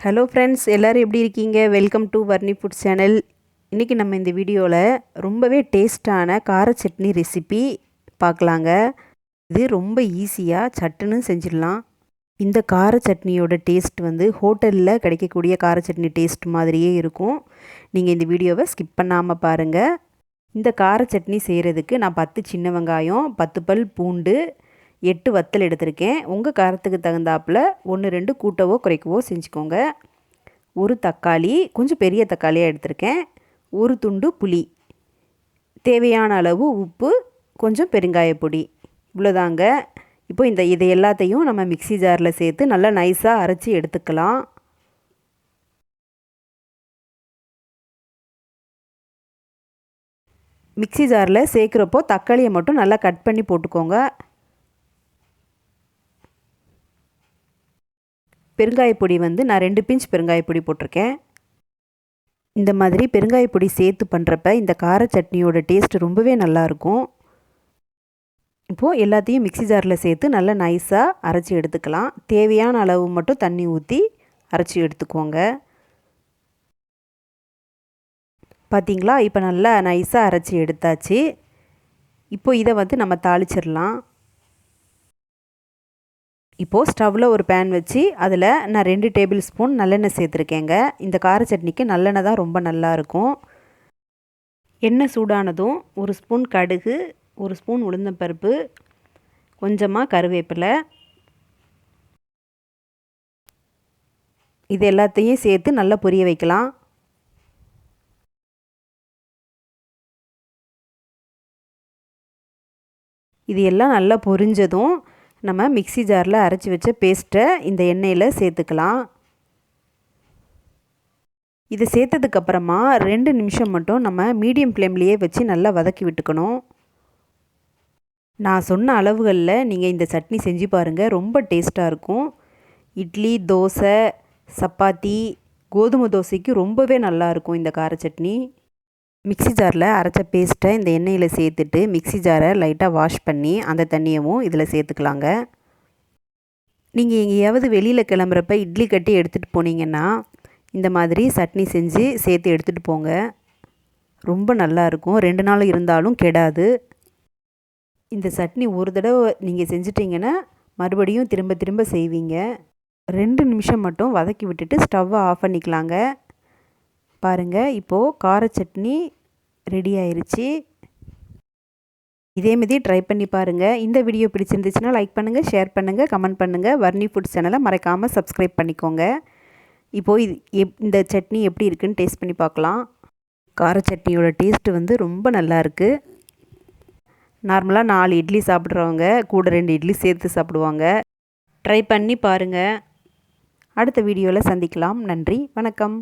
Hello friends, எல்லோரும் எப்படி இருக்கீங்க? Welcome to Varni food channel. இன்றைக்கி நம்ம இந்த வீடியோவில் ரொம்பவே டேஸ்டான கார சட்னி ரெசிபி பார்க்கலாங்க. இது ரொம்ப ஈஸியாக சட்டுன்னு செஞ்சிடலாம். இந்த கார சட்னியோட டேஸ்ட் ஹோட்டலில் கிடைக்கக்கூடிய கார சட்னி டேஸ்ட் மாதிரியே இருக்கும். நீங்கள் இந்த வீடியோவை ஸ்கிப் பண்ணாமல் பாருங்கள். இந்த கார சட்னி செய்கிறதுக்கு நான் 10 சின்ன வெங்காயம், 10 பல் பூண்டு, 8 வத்தல் எடுத்திருக்கேன். உங்கள் காரத்துக்கு தகுந்தாப்பில் 1-2 கூட்டவோ குறைக்கவோ செஞ்சுக்கோங்க. ஒரு தக்காளி, கொஞ்சம் பெரிய தக்காளியாக எடுத்திருக்கேன். ஒரு துண்டு புளி, தேவையான அளவு உப்பு, கொஞ்சம் பெருங்காயப்பொடி, இவ்வளோதாங்க. இப்போ இதை எல்லாத்தையும் நம்ம மிக்ஸி ஜாரில் சேர்த்து நல்லா நைஸாக அரைச்சி எடுத்துக்கலாம். மிக்ஸி ஜாரில் சேர்க்குறப்போ தக்காளியை மட்டும் நல்லா கட் பண்ணி போட்டுக்கோங்க. பெருங்காயப்பொடி நான் 2 பிஞ்ச் பெருங்காயப்பொடி போட்டிருக்கேன். இந்த மாதிரி பெருங்காயப்பொடி சேர்த்து பண்ணுறப்ப இந்த கார சட்னியோட டேஸ்ட் ரொம்பவே நல்லாயிருக்கும். இப்போது எல்லாத்தையும் மிக்ஸி ஜாரில் சேர்த்து நல்லா நைஸாக அரைச்சி எடுத்துக்கலாம். தேவையான அளவு மட்டும் தண்ணி ஊற்றி அரைச்சி எடுத்துக்கோங்க. பார்த்திங்களா, இப்போ நல்லா நைஸாக அரைச்சி எடுத்தாச்சு. இப்போ இதை நம்ம தாளிச்சிடலாம். இப்போது ஸ்டவ்வில் ஒரு பேன் வச்சு அதில் நான் 2 டேபிள் ஸ்பூன் நல்லெண்ணெய் சேர்த்துருக்கேங்க. இந்த கார சட்னிக்கு நல்லெண்ணெய் தான் ரொம்ப நல்லாயிருக்கும். எண்ணெய் சூடானதும் 1 ஸ்பூன் கடுகு, 1 ஸ்பூன் உளுந்தம்பருப்பு, கொஞ்சமாக கருவேப்பிலை, இது எல்லாத்தையும் சேர்த்து நல்லா பொரிய வைக்கலாம். இது எல்லாம் நல்லா பொரிஞ்சதும் நம்ம மிக்ஸி ஜாரில் அரைச்சி வச்ச பேஸ்ட்டை இந்த எண்ணெயில் சேர்த்துக்கலாம். இதை சேர்த்ததுக்கப்புறமா 2 நிமிஷம் மட்டும் நம்ம மீடியம் ஃப்ளேம்லேயே வச்சு நல்லா வதக்கி விட்டுக்கணும். நான் சொன்ன அளவுகளில் நீங்கள் இந்த சட்னி செஞ்சு பாருங்கள், ரொம்ப டேஸ்ட்டாக இருக்கும். இட்லி, தோசை, சப்பாத்தி, கோதுமை தோசைக்கு ரொம்பவே நல்லாயிருக்கும் இந்த கார சட்னி. மிக்ஸி ஜாரில் அரைச்ச பேஸ்ட்டை இந்த எண்ணெயில் சேர்த்துட்டு மிக்ஸி ஜாரை லைட்டாக வாஷ் பண்ணி அந்த தண்ணியவும் இதில் சேர்த்துக்கலாங்க. நீங்கள் எங்கேயாவது வெளியில் கிளம்புறப்ப இட்லி கட்டி எடுத்துகிட்டு போனீங்கன்னா இந்த மாதிரி சட்னி செஞ்சு சேர்த்து எடுத்துகிட்டு போங்க. ரொம்ப நல்லாயிருக்கும், 2 நாள் இருந்தாலும் கெடாது. இந்த சட்னி ஒரு தடவை நீங்கள் செஞ்சிட்டிங்கன்னா மறுபடியும் திரும்ப திரும்ப செய்வீங்க. 2 நிமிஷம் மட்டும் வதக்கி விட்டுட்டு ஸ்டவ்வை ஆஃப் பண்ணிக்கலாங்க. பாருங்கள், இப்போது கார சட்னி ரெடி ஆயிடுச்சு. இதேமாதிரி ட்ரை பண்ணி பாருங்கள். இந்த வீடியோ பிடிச்சிருந்துச்சுன்னா லைக் பண்ணுங்கள், ஷேர் பண்ணுங்கள், கமெண்ட் பண்ணுங்கள். வர்ணி ஃபுட் சேனலை மறக்காமல் சப்ஸ்கிரைப் பண்ணிக்கோங்க. இப்போது இந்த சட்னி எப்படி இருக்குன்னு டேஸ்ட் பண்ணி பார்க்கலாம். கார சட்னியோட டேஸ்ட்டு ரொம்ப நல்லா இருக்குது. நார்மலாக 4 இட்லி சாப்பிட்றவங்க கூட 2 இட்லி சேர்த்து சாப்பிடுவாங்க. ட்ரை பண்ணி பாருங்கள். அடுத்த வீடியோவில் சந்திக்கலாம். நன்றி, வணக்கம்.